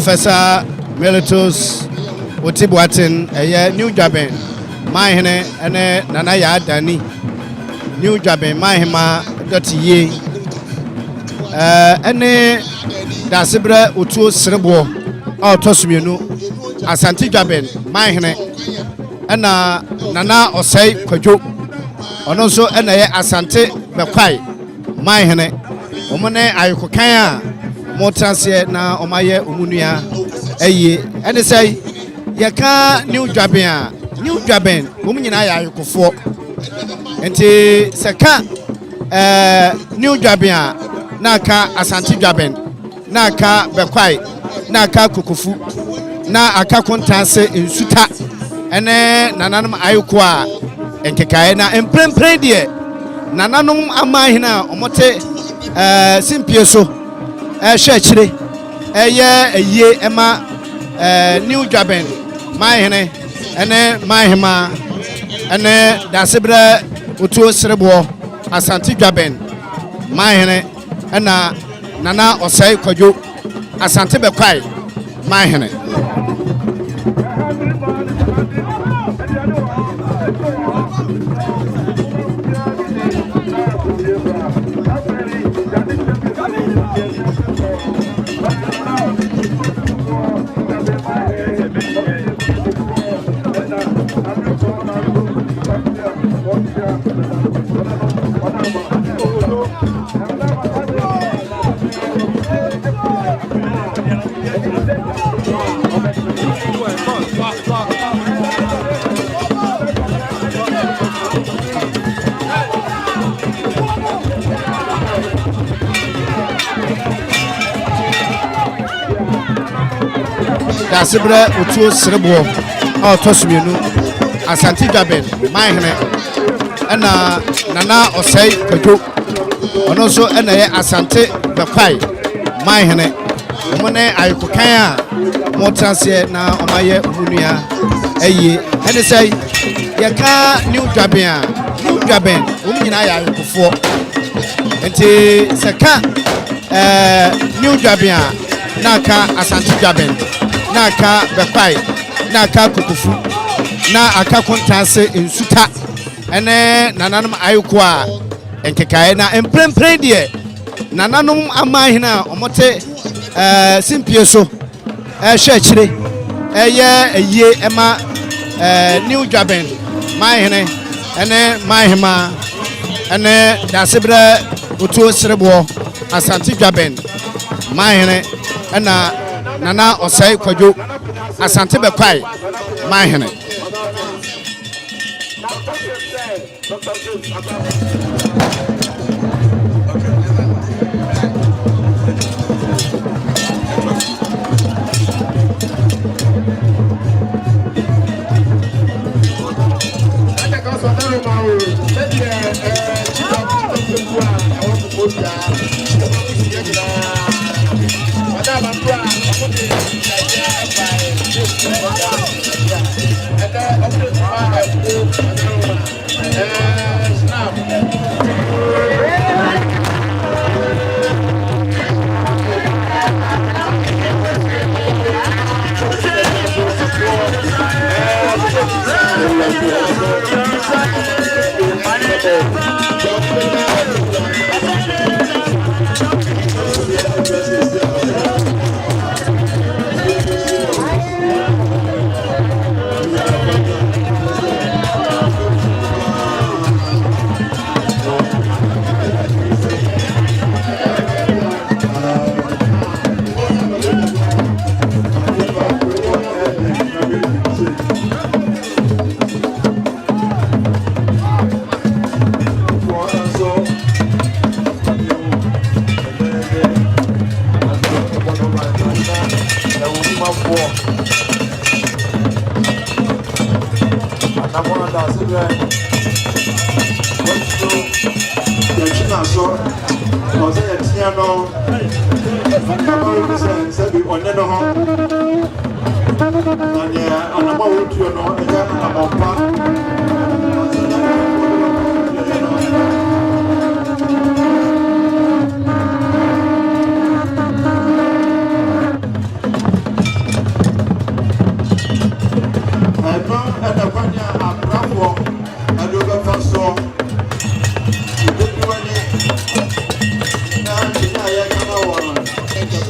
Professor Melitus Otibuatin, New Juabenmanhene, and Nanaya Dani, New Juabenmanhene, .ye, and Daasebre Otuo Siriboe, Tosuminu, Asante Juabenmanhene, and Nana Osei Tutu, and also Asante Manhene, Omane Ayukokaya. Motanse na omaye umunuya ene say yaka New Juaben omunyina ya ayokofo enti seka New Juaben na aka Asante Juaben na aka bekwai na aka kokofu na aka kontanse ensuta ene nananom ayoko a enkekae na emprempre de nananom amahina omote simpie so chire eye ema new Juaben Manhene ene Manhema ene Daasebre Otuo Siriboe Asante Ghallywood Manhene ena Nana Osei Tutu Asante Bekwai Manhene Daasebre Otuo Siriboe Otosumenu Asante Ghallywood Manhene ena Nana Osei Tutu ono so ena ye Asante Bekwai Manhene omone ayikokan a motranse na omaye omunua eye ene sei ye ka new Juaben omnyina ya ayikofo enti seka new Juaben na ka Asante Ghallywood na ka Bekwai na ka kukufu na aka kontanse ensuta ene nananom ayiko a enkekae na emprempren de nananom amahene a omote simpie so hwe chire eye ema new Juaben Manhene ene Manhema ene Daasebre Otuo Siriboe Asante Ghallywood Manhene ena Nana Osei Tutu Asante Bekwai Manhene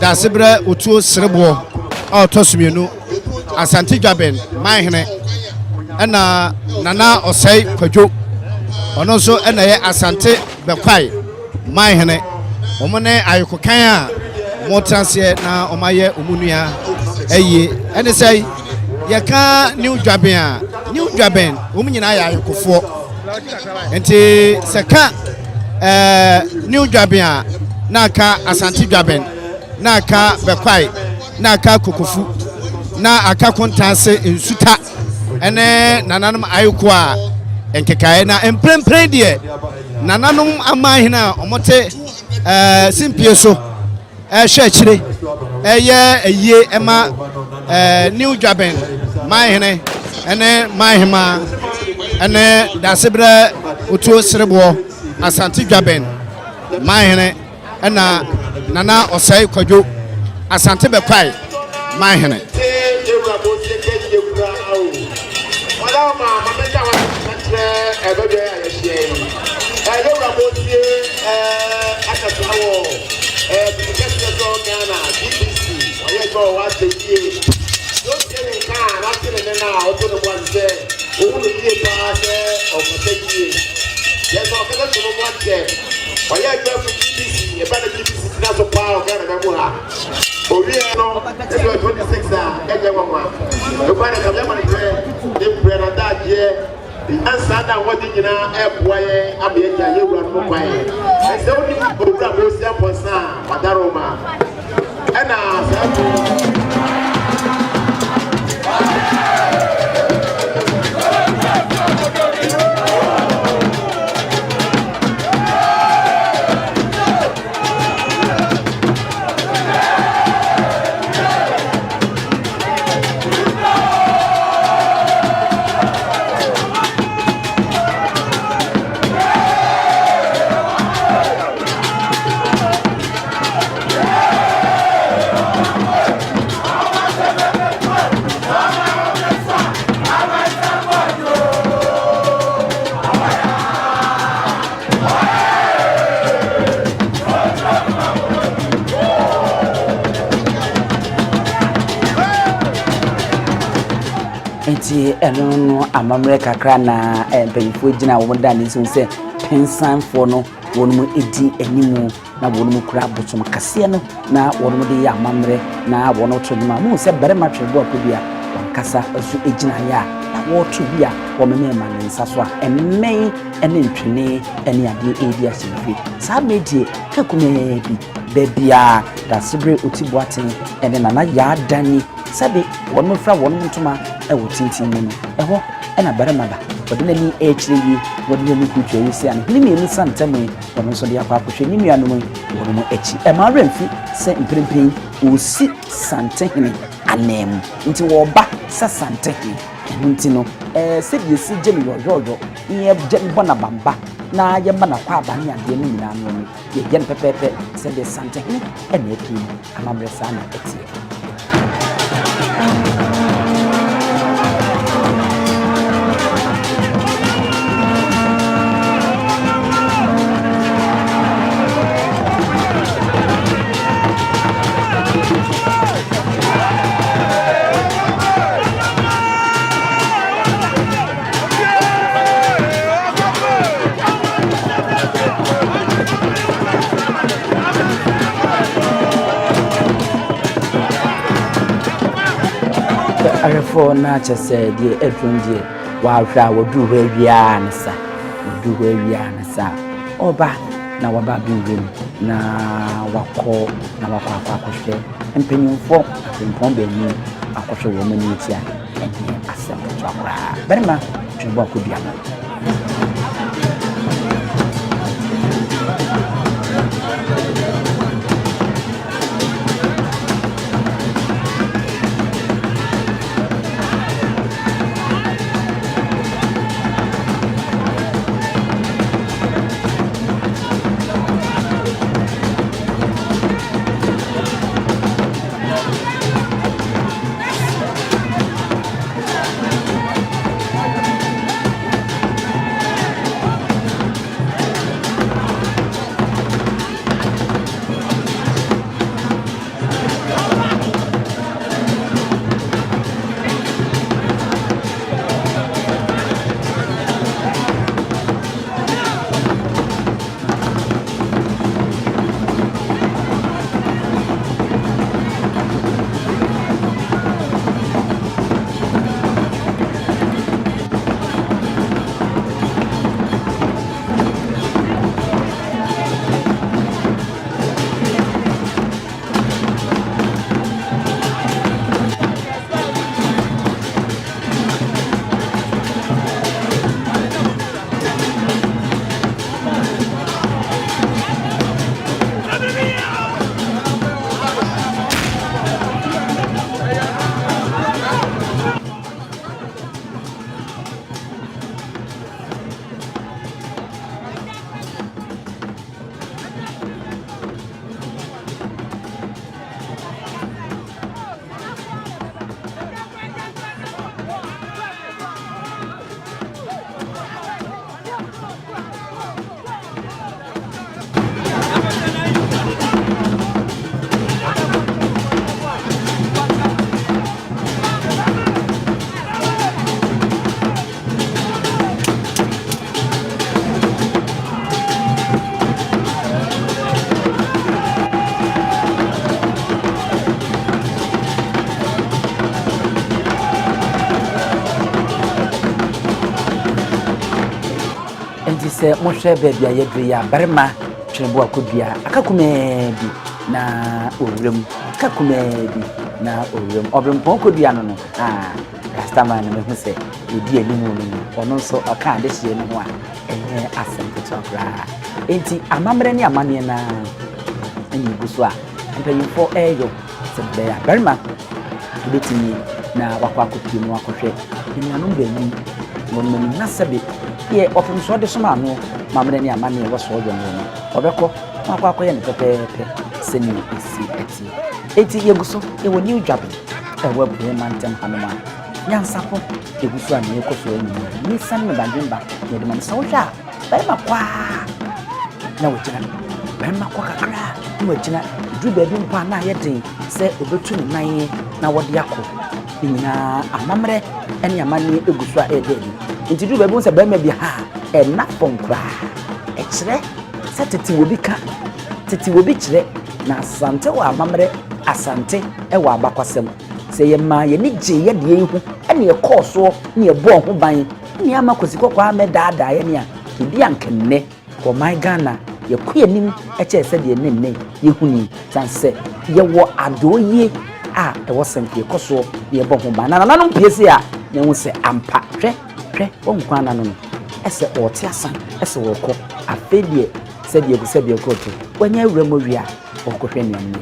Daasebre Otuo Siriboe Otosumenu Asante Ghallywood Manhene ena Nana Osei Tutu ono so ena ye Asante Bekwai Manhene omone ayikokan a motranse na omaye omunua eye ene sei ye ka new Juaben omnyina ya ayikofo enti seka new Juaben na ka Asante Ghallywood na ka Bekwai na ka kukufu na aka kontanse ensuta ene nananom ayiko a enkekae na emprempren de nananom amahene a omote simpie so chire ema new Juabenmanhene ene mahema ene Daasebre Otuo Siriboe Asante Juabenmanhene ena Nana Osei Tutu Asante Manhene enti eno no amamre kakra na mpanyifo gina wo da ne so se pensanfo no wonmu edi animu na wonmu kura botom kase no na wonmu de ya amamre na wono to ma mu se bere matwebo akobia wankasa asu egina ya na woto bia wo me ma ne nsa so a emmen ene ntwene ene ade edi asifi sa medie kakume bi bebia Daasebre otiboaten ene nana ya dani sabe wonmu fra wonmu ntoma ewo tintin mu no eho ena bare maba wode nani echiri wode nani kutwe yi se an ni me nsantame wono so de akwakohwe ni mianu mu wono mu echi e ma remfi se mprempren osi Asantehene anem nti wo ba sa Asantehene nti no se bi si jemi yoyoyo ye jemi bona bamba na ye bana kwa abani ade ni nyina no ye yen pepepe se de Asantehene ena epi amamre sa na eti arefo na chese die edrundie wa hwa wodu hwawia nsa wodu hwawia nsa oba na waba biwem na wakọ na wakọ akọhwe empenyimfo empon be ni akọhwe wo mani tia ene asem to akora berima twebo akobia no se mo hwe baby a yedre ya barema twembo akodua akakume bi na owuram akakume bi na owuram obrempon kodua no rastaman me hu se edi animu no ono so aka de hie no ho a enye asante tokra enti amamre ne amane na enyi guso a mpanyimfo eyo se be ya barema betini na wakwa kotie no akohwe enuanom bani wonmani nasabe ye ofumso de soma no mamre ne amane wo so ojo no obeko wakwa akoye ne pepepe seni esi eti yeguso e woni udwabe e wo be mantem hanoma NYANSAPO eguso a ne ekoso enyi ni san me bandimba ye de man so hwa ba makwa na wogina ba makwa kakra na wogina du ba bi mpa na ye den se obetu ne nan na wode yakọ nyina amamre ene amane eguso a ededi nti du ba bi nse ba ma bi ha e na fonkra e kire se tete wobi kire na asante wa amamre asante e wa abakwasem se ye ma ye ni je ye de ehu ene ye kọọso ne ye bo ho ban ne ama kosikọkọ ame daada ye ne a ebi ankenne ko my Ghana ye kuyanim e che se de nenne ye huni sanse ye wo adoye a e wo sanke koso ye bo ho ban na no piese a ne hu se ampa hwe wo nkwa na no ese ote asan ese wo kọ afedie se de ko to wanya awura mo wi a wo ko hwe ne amne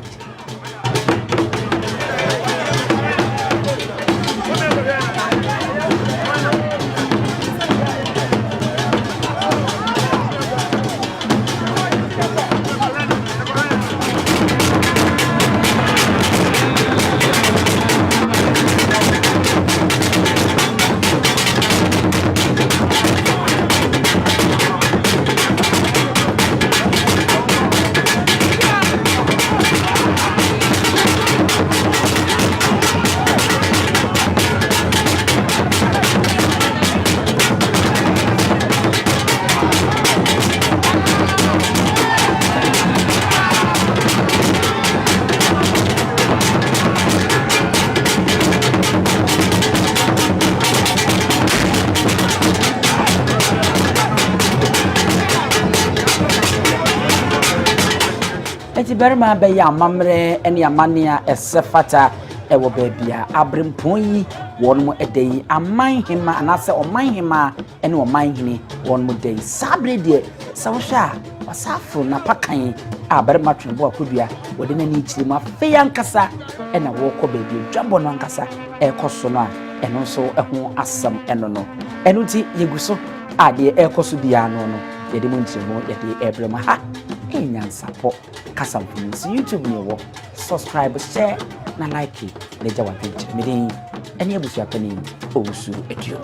Abibirem be ya mamre ene amania esefata ewo baabia abrempon yi wonmo edei amanhema anase omanhema ene omanhene wonmo dei sabre de sawsha wasafo na pakan Abibirem twembo akodua wode nani kyirem afe yankasa ene wo kọ baabia dwabo no ankasa ekoso no a eno so eho asam eno no eno ti yeguso ade ekoso bia no no yede mo nkyirem yede Abibirem ha NYANSAPO Akan Films YouTube ni wo subscribe share na like le jawa page me any abusu akani Osu Etuo.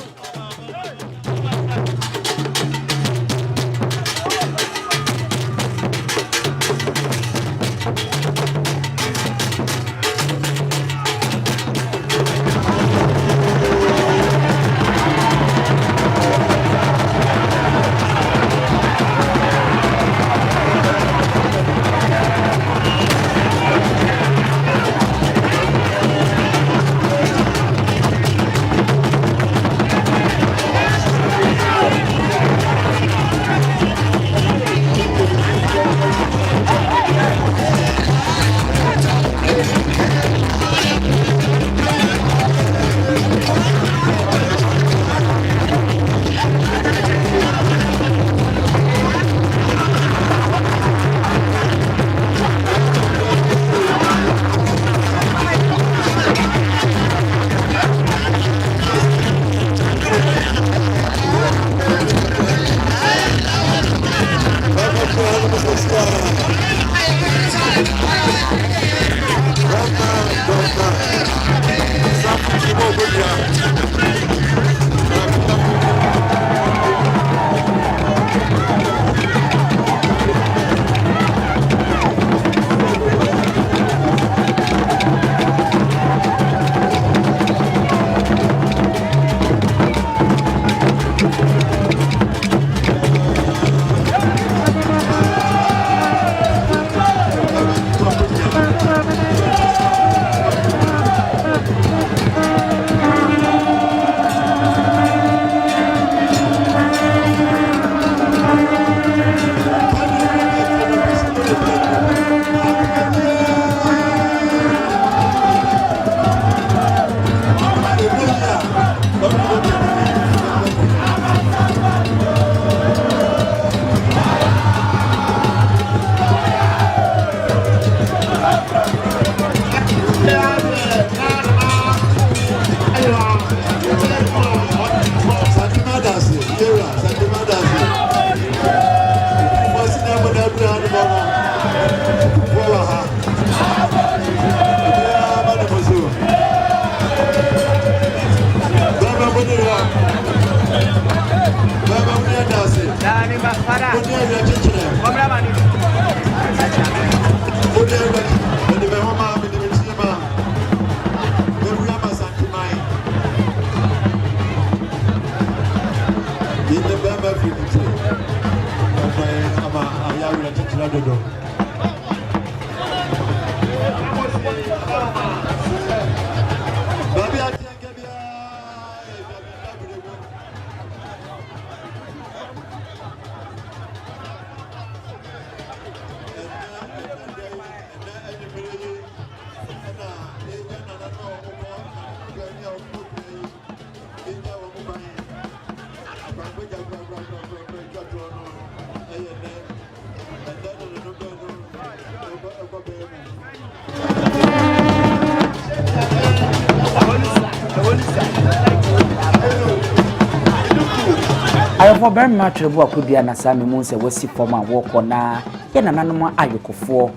ayofo bɛrɛ ma twere bo akudua na saa me mu sɛ wasi fam a wɔkɔ na yɛ nananom ayokofoɔ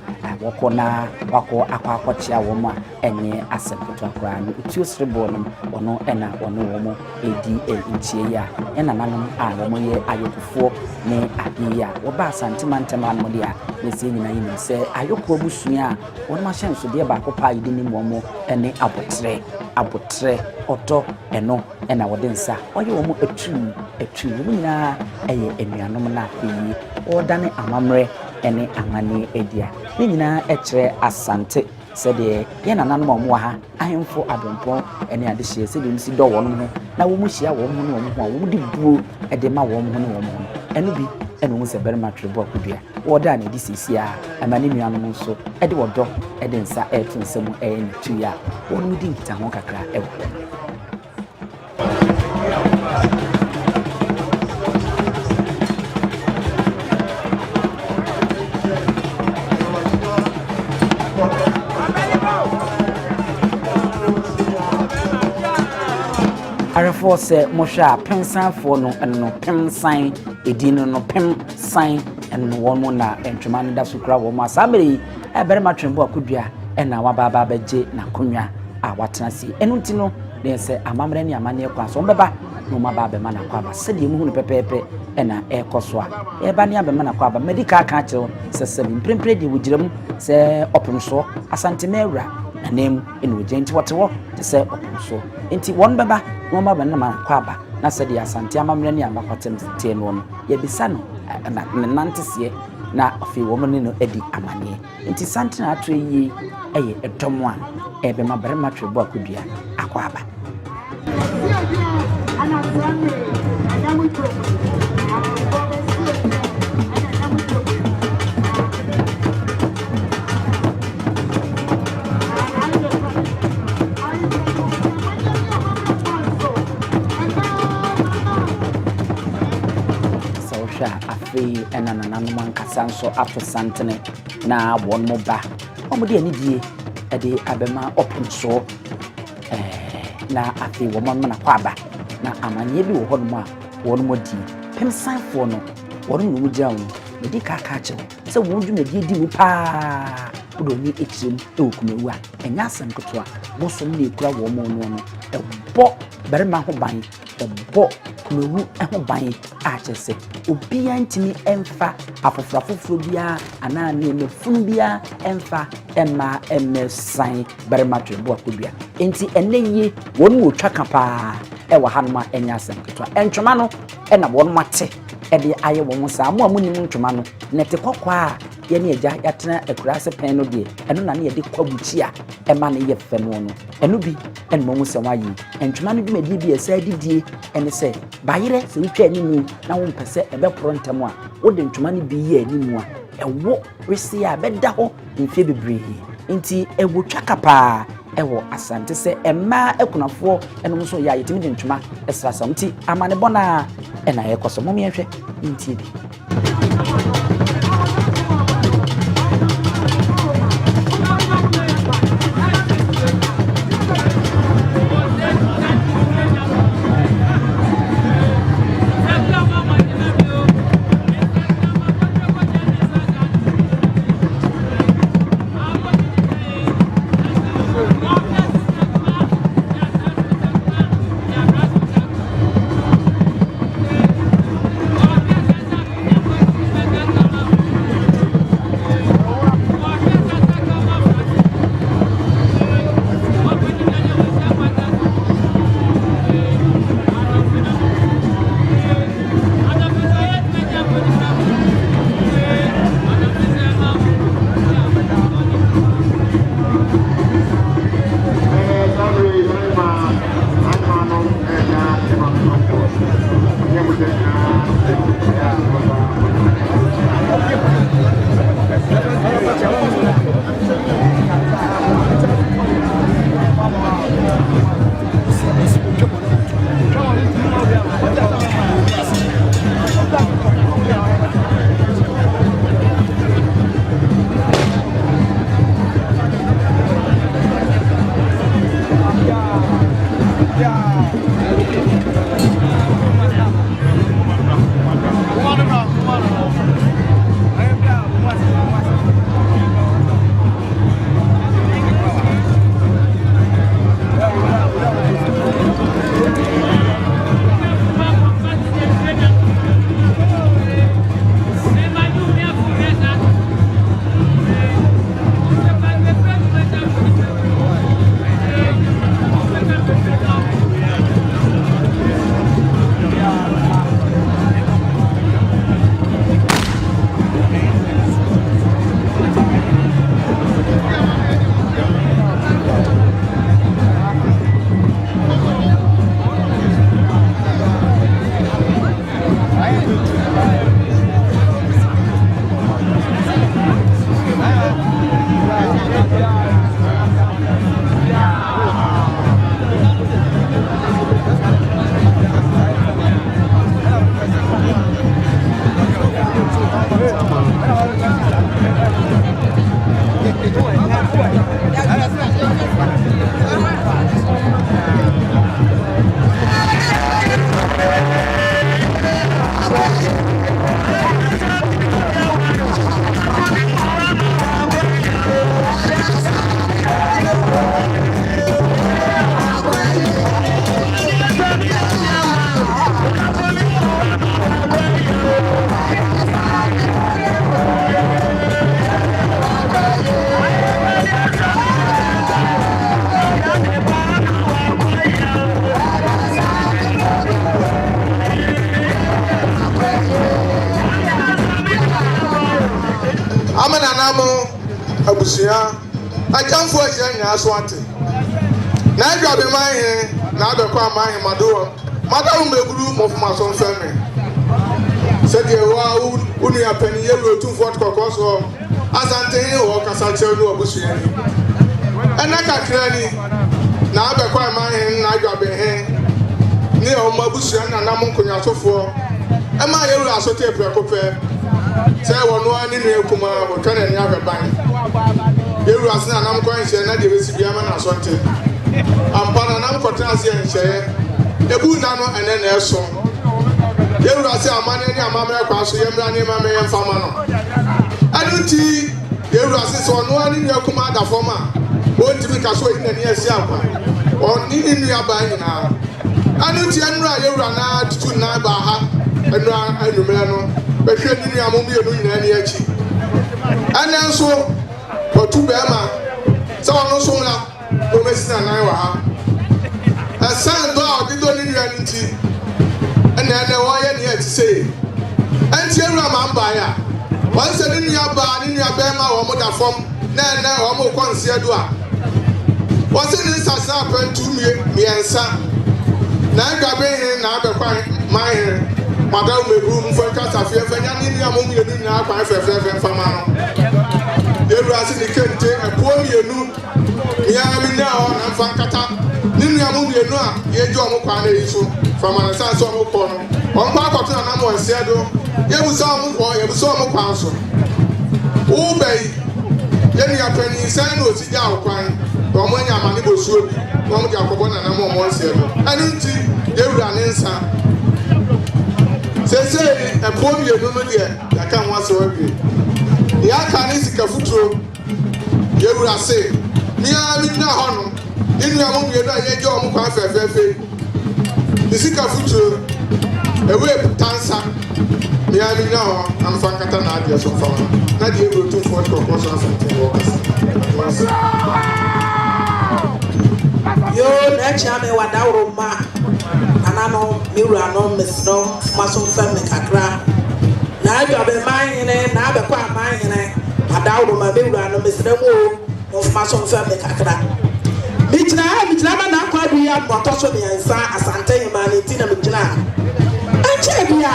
wɔkɔ na wakɔ akɔkyea wɔn a ɛnyɛ asɛm ketewa koraa no Otuo Siriboe no ɔno ɛna ɔno wɔn edi nkyie ya yɛ nananom a wɔn yɛ ayokofoɔ ne adeɛ a wɔba Asante mantɛm ano de a ne sɛ nyina yi nim sɛ ayokoɔ busua a wɔn ahyɛ nsodeɛ baako paa yi de nim wɔn ɛne abotrɛ ɔtɔ ɛno ɛna wɔde nsa ɔyɛ wɔn atu wɔn nyinaa ɛyɛ anuanom na afei ɔdane amammerɛ ɛne amane adia ne nyinaa ɛkyerɛ Asante sɛdeɛ yɛ nananom a wɔn wɔ ha ahemfo adompɔ ɛne adehyeɛ sɛdeɛ wɔn si dɔ wɔn ho na wɔn hyia wɔn ho ne wɔn ho a wɔn de buo ɛde ma wɔn ho ne wɔn ho ɛno bi ɛna wɔn sɛ bɛrima twere bo akudua wɔda a na ɛde sisi a ɛma ne nuanom nso ɛde wɔdɔ ɛde nsa ɛto nsɛm ɛyɛ ne tu a wɔn di nkitaho kakra ɛwɔ arefo sɛ mohwɛ a pensanfoɔ no ɛno pensan edin no pensan ɛno wɔn mu na ntwema no da so kura wɔn asa bere yi ɛbɛrema twɛn bo akudua ɛna wababa bɛgye na konwa a watena si ɛno nti no ne sɛ amammerɛ ne amanneɛ kwan so ɔmbɛba na ɔmaba bɛma na kwaba sɛdeɛ mu hu no pɛpɛɛpɛ ɛna ɛkɔ so a ɛba ne abɛma na kwaba medical ka kyerɛw sɛ sɛ mprempre deɛ wɔgyira mu sɛ ɔpem so Asante mɛwura na nem ɛna wɔgye nti wɔte hɔ te sɛ ɔpem so nti wɔn bɛba na ɔmaba na ma kwaba na sɛdeɛ Asante amammerɛ ne abakwatem tie no no yɛbisa no na nanteseɛ na afei wɔn ne no adi amanneɛ nti Sante na ato yi ɛyɛ ɛdɔm a ɛbɛma bɛrima twere bo akudua akɔ aba afei ɛna nananom ankasa nso ato santene na wɔn mo ba wɔn de anidie ɛde abɛma ɔpemsoɔ na afei wɔn mo na kɔ aba na amanneɛ bi wɔ hɔ nom a wɔn mo di pemsanfoɔ no wɔn mo gyina wɔn medi kaka kyerɛ sɛ wɔn dwumadie di mu paa wode ɔne ɛkyerɛm ɛwɔ kumawu a ɛnyɛ asɛm ketewa bosom na ɛkura wɔn mo no ɛbɔ barima ho ban ɛbɔ kumawu ho ban a kyerɛ sɛ obiara ntimi ɛmfa afoforo biara anaa nneɛma funu biara ɛmfa ɛma ɛmɛsan barima twere bo akudua enti ɛnɛ yie wɔn mu otwa ka paa ɛwɔ ha no a ɛnyɛ asɛm ketewa ɛntwoma no ɛna wɔn mate ɛde ayɛ wɔn saa mo a mo nim ntwoma no nɛte kɔkɔɔ a yɛne agya yɛatena akuraase pɛn no deɛ ɛno na ne yɛde kwabuchi a ɛma ne yɛ fɛ no no ɛno bi ɛne mo sɛ wayi ntwoma no dwumadie bi ɛsɛ didie ɛne sɛ bayerɛ sɛ wotwa animu na wo mpɛ sɛ ɛbɛporɔ ntɛm a wode ntwoma no bi yɛ animu a ɛwɔ resi a bɛda hɔ mfie bebree nti ɛwɔ twa kapaa ɛwɔ Asante sɛ ɛmmaa akunafoɔ ɛnom nso yɛ ayɛtimi de ntwoma ɛsrasam nti amane bɔna ɛna yɛkɔ so mommyɛhwɛ ntie bi abusia Ajamfo Ejenya Asante na Juabenmanhene na abekwa manhene mado meguru mofumaso mfeme said ye wa unu ya pani ye Otumfuo Osei Asantehene wo kasa chelu obusia ni ena kakra ni na abekwa manhene na Juabenmanhene ni o mabusia na namunkonya sofo ema ye ru asote prekope say wono ani ne kuma wo kana ni abeban ye ru asena namkwan hye na de besi bia ma na asonte ampana namkota ase hye ebu na no ene na eso ye ru ase amane ni amamre kwa so ye mra ni mame ye mfama no aduti ye ru ase so no ani ne kuma da foma o ntimi ka so ina ni ase akwa oni ni nua ba nyina aduti enra ye ru na tutu na ba ha enra anumre no behwe ni nua mo mienu nyina ni achi ana nso otu bema so no so na o mesina nan wa ha asan do a dido ni nua ni ti ena wo ye ni ati sei anti enra ma mba ya wan se ni nua ba ni nua bema wo mo da fom na wo mo konse do a wo se ni sasa pantu miensa na Juabenmanhene na abekwa manhene madam meguru mfo kasa fie fanya ni nua mo mienu na akwa fefe fama no yeru asi ni kente epo mienu ya mi na o na mfa nkata ni nua mo mienu a ye jo mo kwa na yiso fama na sanso mo ko no on kwa akoto na mo nse do ye bu so mo kwa so u bei ye ni apani san no si ja okwan to mo nya mani bo suo bi mo ja kobo na mo nse do anu nti yeru anensa sese epo mienu no de ya ka ho aso abi ya ka ni sika futuro yeru ase mia mi na ho no inu ya mo mienu a ye je o mo kwa fefefe ni sika futuro ewe putansa mia mi na ho amfa nkata na ade so fa na de yeru Otumfuo Osei Asante yo na chame wadawro ma anano miru no mesno maso family kakra na Juabenmanhene na abekwa manhene adawro ma miru no mesno mo maso family kakra mijina ma na kwa bi ya motoso ne yansa Asantehene ma ne tina mijina anche bia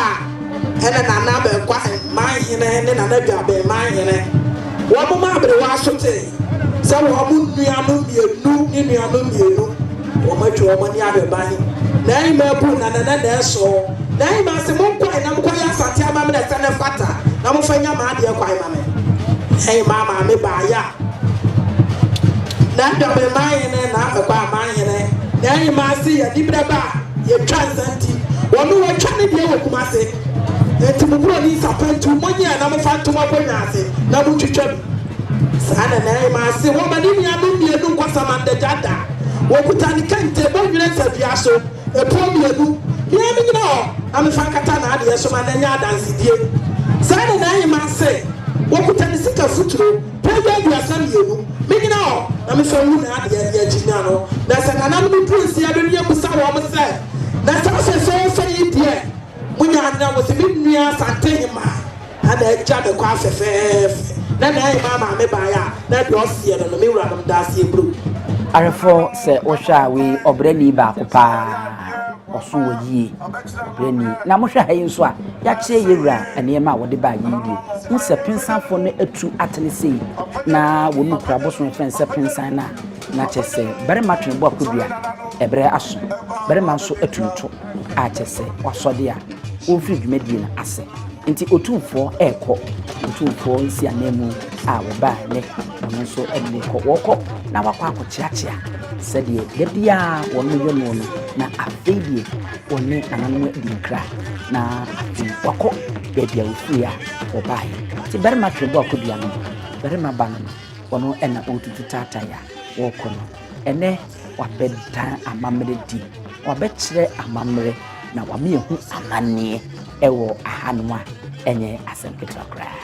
ene na abekwa manhene ne na Juabenmanhene wo mo ma abre wa sote se wo mo nuanu mienu wo ma twa wo ni abeban na ima bu na eso na ima se mo kwa na mo kwa ya Asante amame na tane fata na mo fanya ma ade kwa imame hey mama me ba ya na Juabenmanhene na akwa manhene na ima se ya dibra ba ye transanti wo no wo twa ne de wo kuma se enti mo bro ni sapantu mo nya na mo fanto mo bonya ase na mo twitwa sana na ima se wo ma ni mienu kwa samande jada wo kutani kente bo nwere sabia so epo mienu ya mi nyina am fa kata na ade so ma na nya dansidie sana na ima se wo kutani sika futuro pega du asam mienu mi nyina am fa wu na ade ya jinya no na sana na mi prince ya be nua musa wo mo se na sa se yidie munya na wo se mi nua Asantehene ma ana eja be kwa fefefe na mama me ba ya na de osie no me wura no Daasebre arefo se ohwa we obrani ba ko pa oso woyie obrani na mo hwa hayi nso a ya kye yewura anema wo de ba yi mu se pensanfo no atu atene sei na wo nu kura boso fen se pensan na chese bare matwe bo akobia ebre aso bare manso atunto a chese wasode a wo firi dwumadi na ase nti Otumfuo Otumfuo nsi anemu a wo ba ne ono so ene ko woko na wakwa akokyeakyea sɛdeɛ da bia wɔno yɛ no na afeidie wɔne ananum dinkra na afi wakɔ baabi a wofiri a wɔbaeɛ nti barima twɛbɔ akɔdua no barima ba no wɔno ɛna ɔtutu taataya wɔkɔ no ɛnɛ wabɛdan amammerɛ di wabɛkyerɛ amammerɛ na wameɛhu amanneɛ ɛwɔ ahanom a ɛnyɛ asɛm ketewa koraa.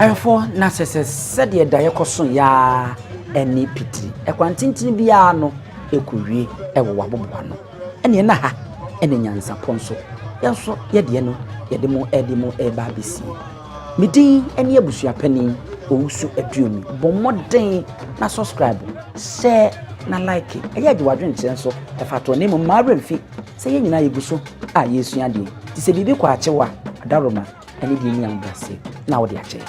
ayefo na sese sede da yekoso ya eni pitiri ekwantintini bia no ekuwie ewo waboboa no ene na ha ene NYANSAPO nso yenso yede no yede mo eba bisi midin ene abusua pani owusu aduomi bomoden na subscribe share na like eya de wadwen kire nso efato ne mo mare mfi se ye nyina yeguso a yesu ade ti se bibi kwa achewa adaroma ene de nyam brase na wo de ache